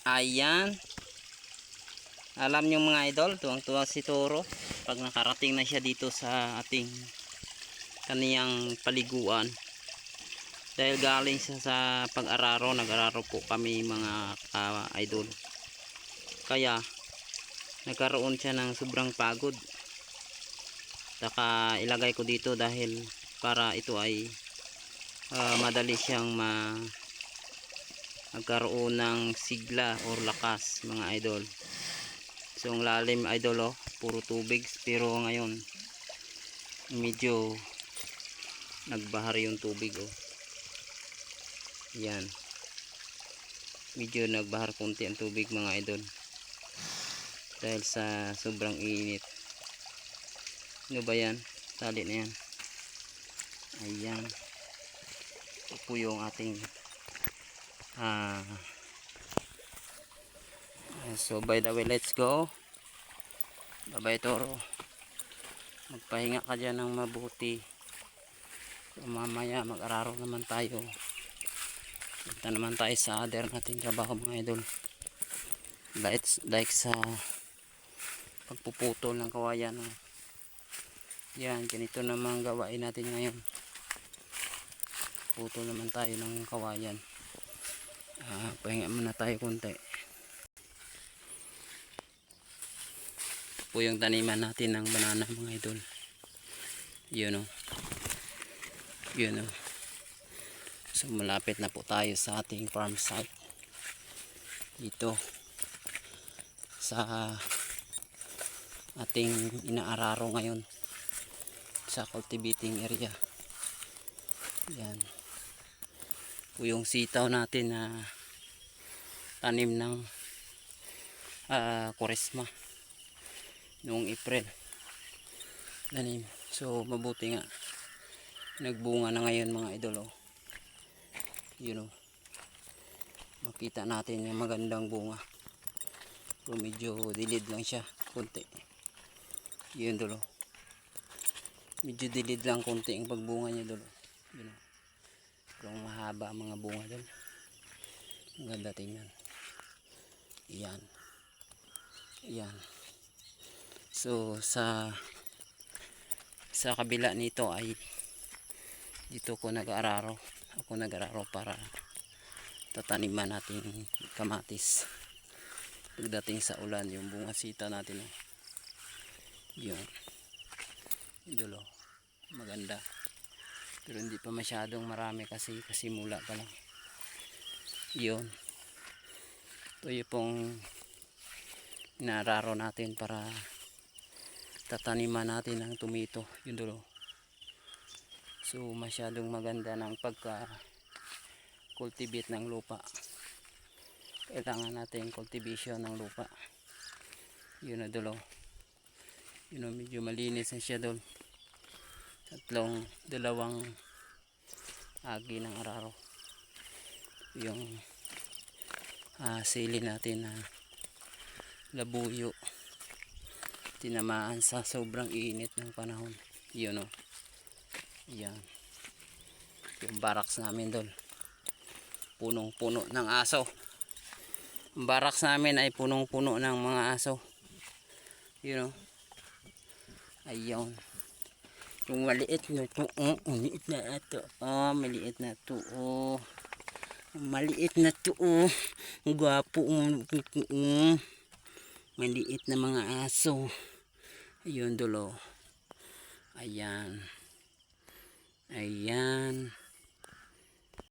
Ayan. Alam nyo mga idol, tuwang-tuwa si Toro pag nakarating na siya dito sa ating kaniyang paliguan. Dahil galing siya sa pag-araro, nag-araro po kami mga idol. Kaya nagkaroon siya ng sobrang pagod. Saka ilagay ko dito dahil para ito ay madali siyang magkaroon ng sigla or lakas mga idol. So ang lalim idol, oh, puro tubig, pero ngayon medyo nagbahar yung tubig, oh. Yan, medyo nagbahar konti ang tubig mga idol dahil sa sobrang init. Ano ba yan? Tali na yan. Ayan, ito po yung ating so by the way, let's go. Bye bye Toro, magpahinga ka dyan ng mabuti. So, mamaya mag-araro naman tayo. Punta naman tayo sa other nating trabaho mga idol, like sa pagpuputol ng kawayan, oh. Yan, ganito naman gawain natin ngayon. Putol naman tayo ng kawayan. Pahinga muna tayo konti. Ito po yung taniman natin ng banana mga idol. Yun, oh. Yun, oh. So malapit na po tayo sa ating farm site dito sa ating inaararo ngayon sa cultivating area. Yan po yung sitaw natin na tanim ng Kuresma noong April tanim. So mabuti nga nagbunga na ngayon mga idol, oh. Yun, oh. Makita natin yung magandang bunga. So medyo dilid lang siya konti. Yun dulo, medyo dilid lang konti ang pagbunga niya dulo. Yun, oh. Pero mahaba ang mga bunga doon. Ang ganda tingnan. Yan. Yan. So sa kabila nito ay dito ko nag-araro. Ako nag-araro para tataniman natin kamatis. Pagdating sa ulan, yung bunga sita natin, oh. Yun. Idolo. Maganda. Pero hindi pa masyadong marami kasi mula pa lang. Yun. Ito yung pong inararo natin para tataniman natin ng tomato. Yun dulo. So masyadong maganda ng pagka cultivate ng lupa. Kailangan natin cultivation ng lupa. Yun na dulo. Yun, medyo malinis na siya doon. Dalawang agi ng araro. Yung sili natin na labuyo, tinamaan sa sobrang init ng panahon. Yun, oh. Yan. Yung barracks namin doon, punong-puno ng aso. Ang barracks namin ay punong-puno ng mga aso. Yun, oh. Ayun. Yung maliit na to, maliit na ito. Maliit na to, maliit na to, gwapo, maliit na mga aso. Ayun dulo. Ayan.